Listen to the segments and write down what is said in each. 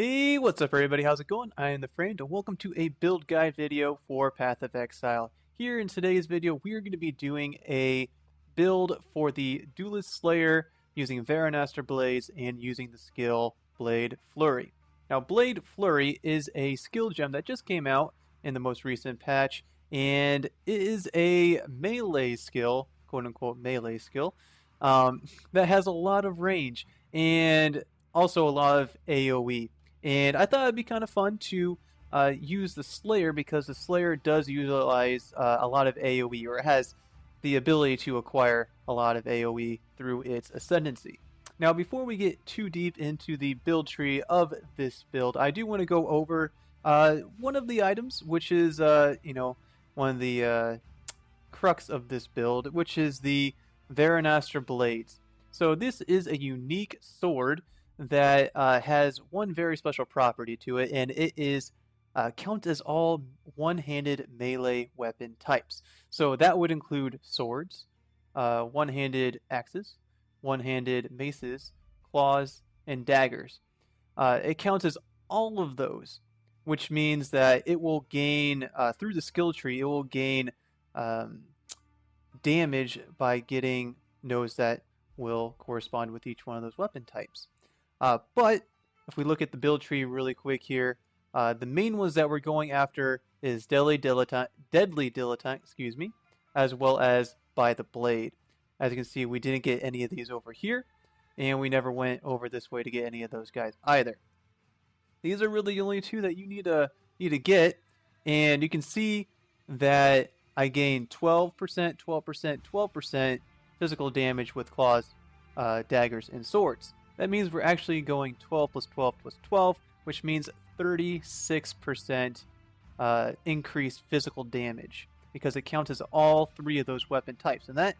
Hey, what's up everybody? How's it going? I am the Friend and welcome to a build guide video for Path of Exile. Here in today's video, we are going to be doing a build for the Duelist Slayer using Varunastra Blades and using the skill Blade Flurry. Now, Blade Flurry is a skill gem that just came out in the most recent patch, and it is a melee skill, quote-unquote melee skill, that has a lot of range and also a lot of AoE. And I thought it'd be kind of fun to use the Slayer because the Slayer does utilize a lot of AoE, or it has the ability to acquire a lot of AoE through its Ascendancy. Now, before we get too deep into the build tree of this build, I do want to go over one of the items, which is, one of the crux of this build, which is the Varunastra Blades. So this is a unique sword that has one very special property to it, and it is count as all one-handed melee weapon types. So that would include swords, one-handed axes, one-handed maces, claws, and daggers. It counts as all of those, which means that it will gain, through the skill tree, it will gain damage by getting nodes that will correspond with each one of those weapon types. But if we look at the build tree really quick here, the main ones that we're going after is Deadly Dilettante, as well as By the Blade. As you can see, we didn't get any of these over here, and we never went over this way to get any of those guys either. These are really the only two that you need to get, and you can see that I gained 12%, 12%, 12% physical damage with claws, daggers, and swords. That means we're actually going 12 plus 12 plus 12, which means 36% increased physical damage, because it counts as all three of those weapon types. And that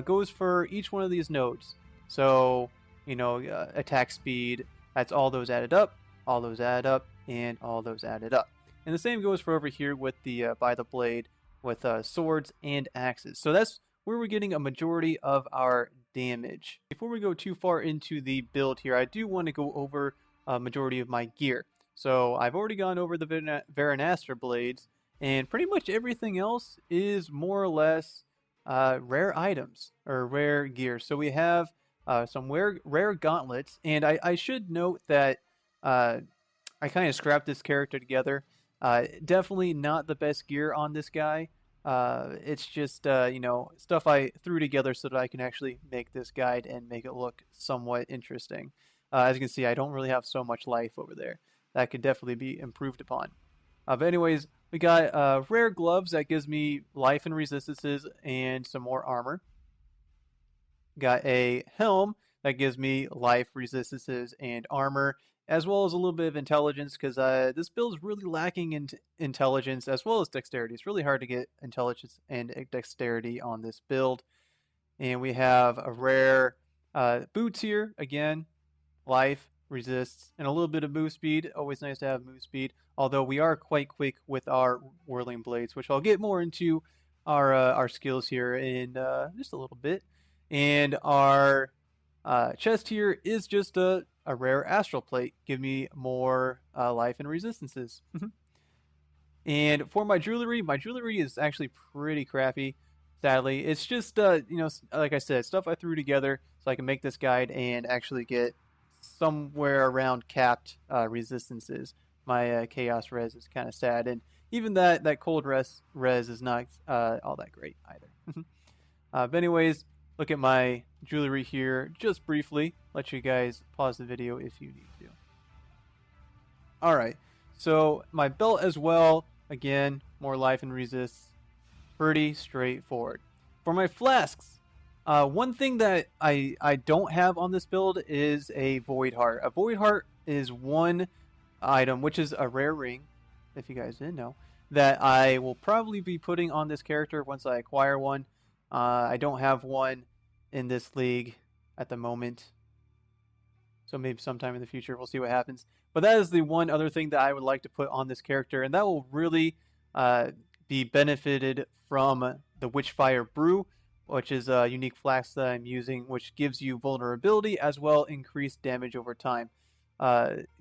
goes for each one of these nodes. So, attack speed, that's all those added up, all those added up, and all those added up. And the same goes for over here with the By the Blade, with swords and axes. So that's where we're getting a majority of our damage. Before we go too far into the build here, I do want to go over a majority of my gear. So I've already gone over the Varunastra Blades, and pretty much everything else is more or less rare items, or rare gear. So we have some rare gauntlets, and I should note that I kind of scrapped this character together. Definitely not the best gear on this guy. It's just, stuff I threw together so that I can actually make this guide and make it look somewhat interesting. As you can see, I don't really have so much life over there. That could definitely be improved upon. But anyways, we got rare gloves that gives me life and resistances and some more armor. Got a helm that gives me life, resistances, and armor, as well as a little bit of intelligence, because this build is really lacking in intelligence as well as dexterity. It's really hard to get intelligence and dexterity on this build. And we have a rare boots here, again, life, resists, and a little bit of move speed. Always nice to have move speed, although we are quite quick with our whirling blades, which I'll get more into our skills here in just a little bit. And our chest here is just a rare astral plate. Give me more life and resistances. And for my jewelry is actually pretty crappy, sadly. It's just, like I said, stuff I threw together so I can make this guide and actually get somewhere around capped resistances. My chaos res is kind of sad, and even that cold res is not all that great either. But anyways, look at my jewelry here just briefly. Let you guys pause the video if you need to. Alright, so my belt as well, again, more life and resists. Pretty straightforward. For my flasks, one thing that I don't have on this build is a Void Heart. A Void Heart is one item, which is a rare ring, if you guys didn't know, that I will probably be putting on this character once I acquire one. I don't have one in this league at the moment, so maybe sometime in the future we'll see what happens. But that is the one other thing that I would like to put on this character, and that will really be benefited from the Witchfire Brew, which is a unique flask that I'm using, which gives you vulnerability as well increased damage over time.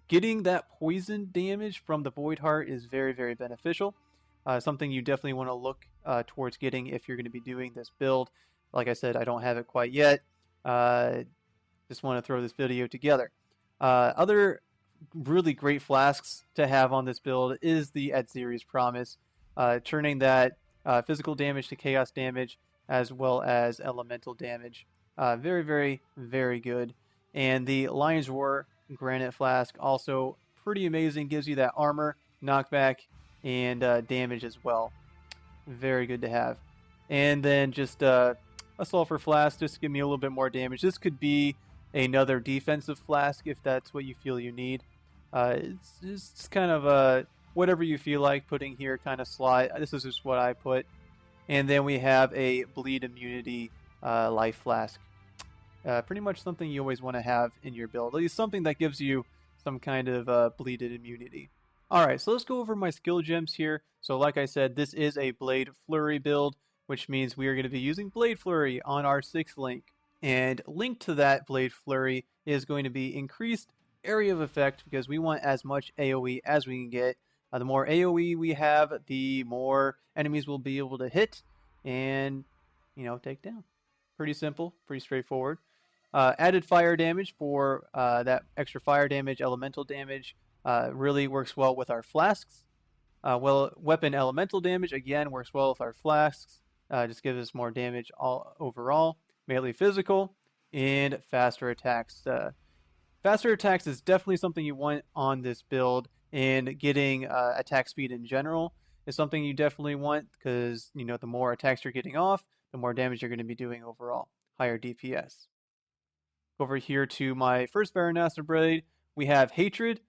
getting that poison damage from the Void Heart is very, very beneficial. Something you definitely want to look towards getting if you're going to be doing this build. Like I said, I don't have it quite yet. Just want to throw this video together. Other really great flasks to have on this build is the Adziri's Promise, turning that physical damage to chaos damage as well as elemental damage. Very, very, very good. And the Lion's Roar Granite Flask, also pretty amazing, gives you that armor, knockback, and damage as well. Very good to have. And then just a Sulfur Flask, just to give me a little bit more damage. This could be another defensive flask if that's what you feel you need. It's just kind of whatever you feel like putting here kind of slot. This is just what I put. And then we have a bleed immunity life flask. Pretty much something you always want to have in your build. At least something that gives you some kind of bleeded immunity. Alright, so let's go over my skill gems here. So like I said, this is a Blade Flurry build, which means we are going to be using Blade Flurry on our 6th link. And linked to that Blade Flurry is going to be increased area of effect, because we want as much AoE as we can get. The more AoE we have, the more enemies will be able to hit and, take down. Pretty simple, pretty straightforward. Added fire damage for that extra fire damage, elemental damage, really works well with our flasks. Weapon elemental damage, again, works well with our flasks. Just gives us more damage overall. Melee physical, and faster attacks. Faster attacks is definitely something you want on this build, and getting attack speed in general is something you definitely want, because the more attacks you're getting off, the more damage you're going to be doing overall. Higher DPS. Over here to my first Varunastra Blade, we have Hatred,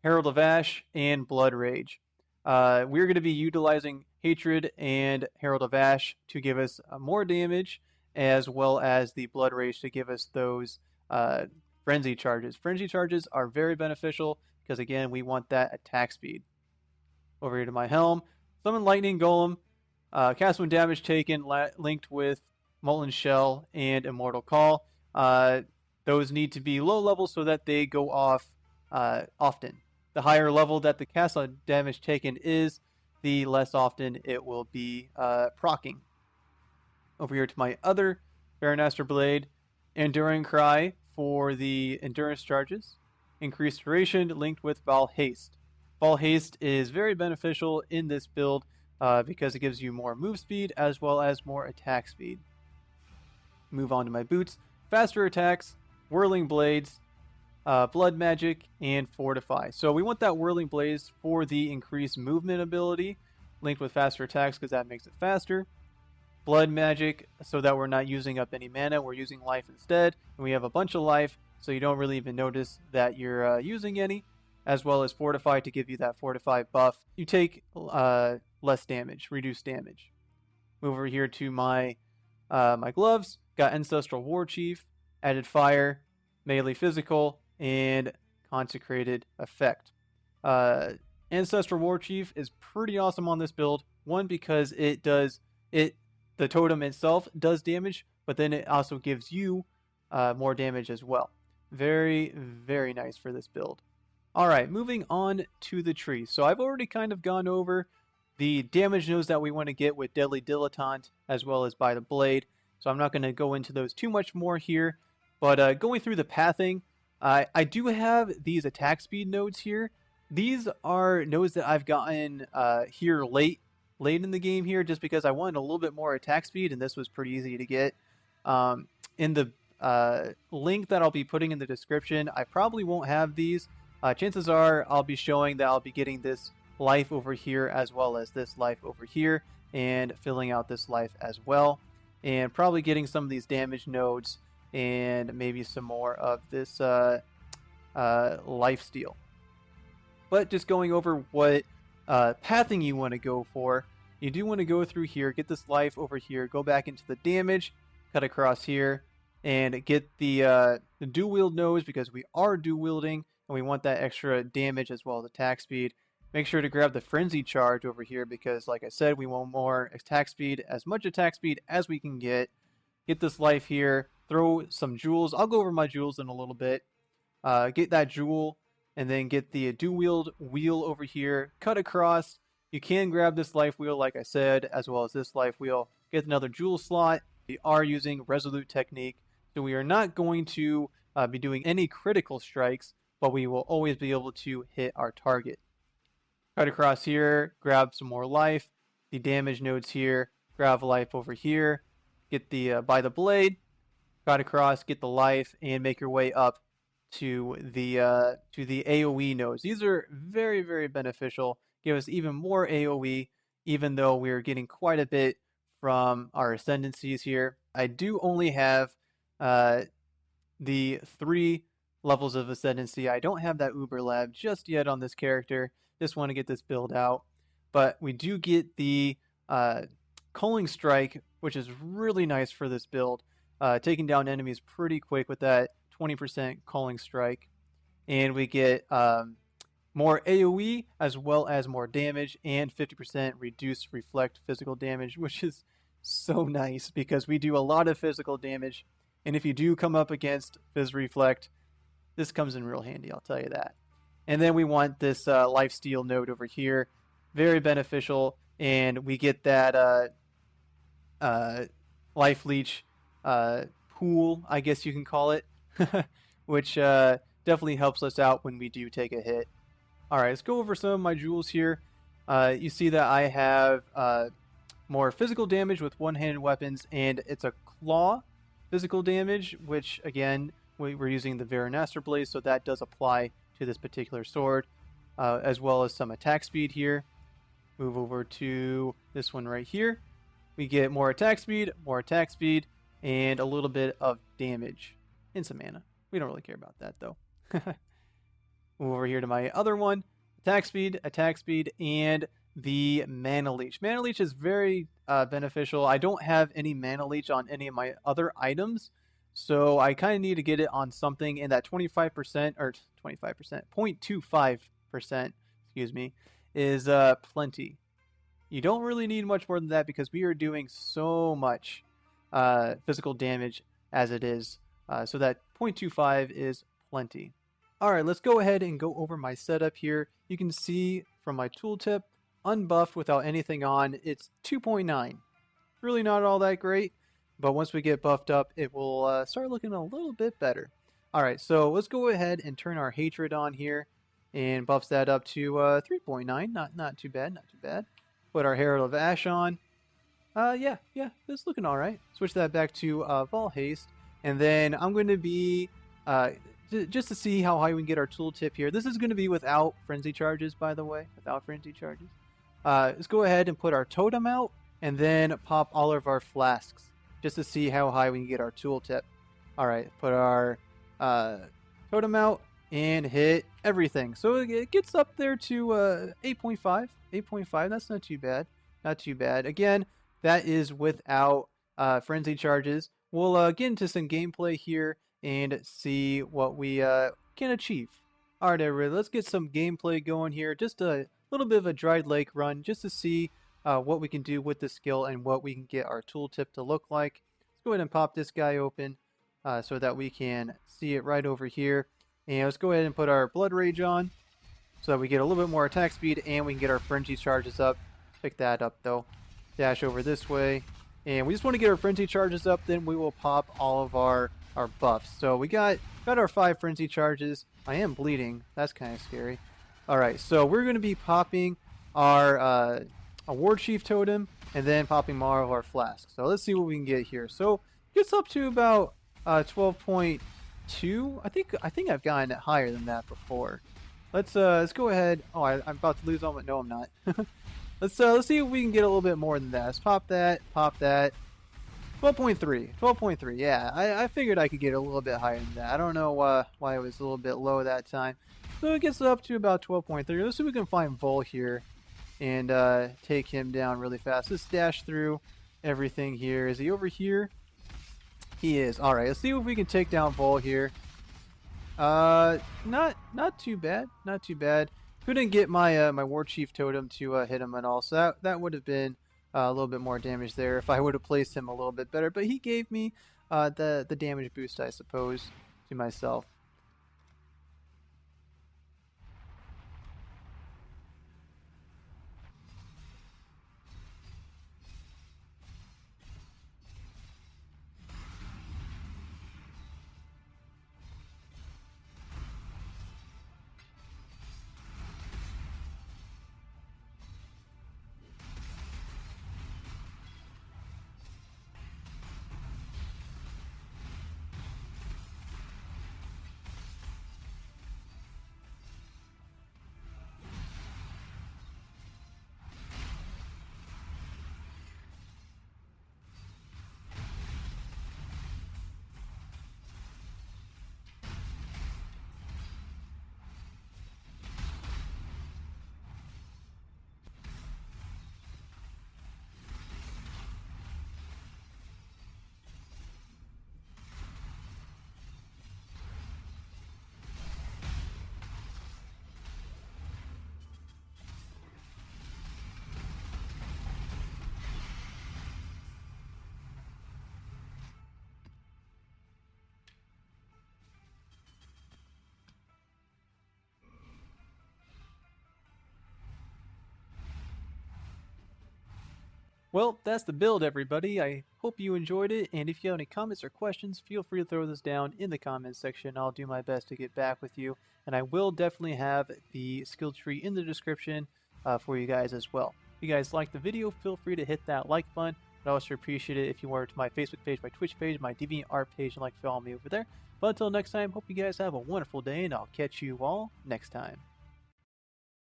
Herald of Ash, and Blood Rage. We're going to be utilizing Hatred and Herald of Ash to give us more damage, as well as the Blood Rage to give us those Frenzy Charges. Frenzy Charges are very beneficial because, again, we want that attack speed. Over here to my helm, Summon Lightning Golem, cast when damage taken, linked with Molten Shell and Immortal Call. Those need to be low level so that they go off often. The higher level that the cast on damage taken is, the less often it will be proccing. Over here to my other Varunastra Blade, Enduring Cry for the endurance charges. Increased duration linked with Vaal Haste. Vaal Haste is very beneficial in this build because it gives you more move speed as well as more attack speed. Move on to my boots. Faster attacks, Whirling Blades, Blood Magic, and Fortify. So we want that Whirling Blades for the increased movement ability linked with faster attacks because that makes it faster. Blood Magic so that we're not using up any mana, we're using life instead, and we have a bunch of life so you don't really even notice that you're using any, as well as Fortify to give you that Fortify buff. You take less damage, reduced damage. Move over here to my my gloves. Got Ancestral War Chief, Added Fire, Melee Physical, and Consecrated Effect. Ancestral War Chief is pretty awesome on this build. One, because the totem itself does damage, but then it also gives you more damage as well. Very, very nice for this build. Alright, moving on to the tree. So I've already kind of gone over the damage nodes that we want to get with Deadly Dilettante, as well as by the Blade. So I'm not going to go into those too much more here. But going through the pathing, I do have these attack speed nodes here. These are nodes that I've gotten here late in the game here, just because I wanted a little bit more attack speed, and this was pretty easy to get. In the link that I'll be putting in the description, I probably won't have these. Chances are I'll be showing that I'll be getting this life over here as well as this life over here, and filling out this life as well, and probably getting some of these damage nodes and maybe some more of this life steal. But just going over what pathing you want to go for, you do want to go through here, get this life over here, go back into the damage, cut across here, and get the dual wield nodes, because we are dual wielding and we want that extra damage as well as attack speed. Make sure to grab the frenzy charge over here, because like I said, we want more attack speed, as much attack speed as we can get. Get this life here, throw some jewels. I'll go over my jewels in a little bit. Get that jewel, and then get the dual-wield wheel over here, cut across. You can grab this life wheel, like I said, as well as this life wheel. Get another jewel slot. We are using Resolute Technique, so we are not going to be doing any critical strikes, but we will always be able to hit our target. Cut across here, grab some more life. The damage nodes here, grab life over here. Get the by the blade, cut across, get the life, and make your way up to the AoE nodes. These are very, very beneficial. Give us even more AoE, even though we're getting quite a bit from our ascendancies here. I do only have the 3 levels of ascendancy. I don't have that Uber Lab just yet on this character. Just want to get this build out. But we do get the Culling Strike, which is really nice for this build. Taking down enemies pretty quick with that 20% Culling Strike. And we get more AoE as well as more damage and 50% reduced reflect physical damage, which is so nice because we do a lot of physical damage. And if you do come up against Phys Reflect, this comes in real handy, I'll tell you that. And then we want this Lifesteal node over here. Very beneficial. And we get that Life Leech pool, I guess you can call it, which definitely helps us out when we do take a hit. Alright, let's go over some of my jewels here. You see that I have more physical damage with one-handed weapons, and it's a claw physical damage, which again, we're using the Varunastra Blade, so that does apply to this particular sword, as well as some attack speed here. Move over to this one right here. We get more attack speed, and a little bit of damage and some mana. We don't really care about that though. Move over here to my other one. Attack speed, and the Mana Leech. Mana Leech is very beneficial. I don't have any Mana Leech on any of my other items, so I kind of need to get it on something, and that 25%, or 25%, 0.25%, excuse me, is plenty. You don't really need much more than that because we are doing so much physical damage as it is, so that 0.25 is plenty. Alright, let's go ahead and go over my setup here. You can see from my tooltip, unbuffed without anything on, it's 2.9. Really not all that great, but once we get buffed up, it will start looking a little bit better. Alright, so let's go ahead and turn our Hatred on here, and buffs that up to 3.9. Not too bad, not too bad. Put our Herald of Ash on. Yeah, it's looking alright. Switch that back to Vaal Haste, and then I'm going to be... just to see how high we can get our tooltip here. This is going to be without frenzy charges, by the way. Without frenzy charges. Let's go ahead and put our totem out, and then pop all of our flasks, just to see how high we can get our tooltip. Alright, put our totem out, and hit everything. So it gets up there to 8.5. 8.5, that's not too bad. Not too bad. Again, that is without frenzy charges. We'll get into some gameplay here and see what we can achieve. Alright everybody, let's get some gameplay going here. Just a little bit of a dried lake run just to see what we can do with the skill and what we can get our tooltip to look like. Let's go ahead and pop this guy open so that we can see it right over here. And let's go ahead and put our Blood Rage on so that we get a little bit more attack speed and we can get our Frenzy charges up. Pick that up though. Dash over this way. And we just want to get our Frenzy charges up, then we will pop all of our buffs. So we got our 5 frenzy charges. I am bleeding. That's kind of scary. Alright, so we're going to be popping our a War Chief totem and then popping more of our flasks. So let's see what we can get here. So it gets up to about 12.2. I think I've gotten it higher than that before. Let's go ahead. Oh, I'm about to lose all my... No, I'm not. Let's see if we can get a little bit more than that. Let's pop that. 12.3. 12.3, yeah. I figured I could get a little bit higher than that. I don't know why it was a little bit low that time. So it gets up to about 12.3. Let's see if we can find Vol here and take him down really fast. Let's dash through everything here. Is he over here? He is. Alright, let's see if we can take down Vol here. Not too bad. Not too bad. Couldn't get my my War Chief totem to hit him at all. So that would have been a little bit more damage there if I would have placed him a little bit better, but he gave me the damage boost, I suppose, to myself. Well, that's the build, everybody. I hope you enjoyed it, and if you have any comments or questions, feel free to throw this down in the comments section. I'll do my best to get back with you, and I will definitely have the skill tree in the description for you guys as well. If you guys liked the video, feel free to hit that like button. I'd also appreciate it if you were to my Facebook page, my Twitch page, my DeviantArt page, and like to follow me over there. But until next time, hope you guys have a wonderful day, and I'll catch you all next time.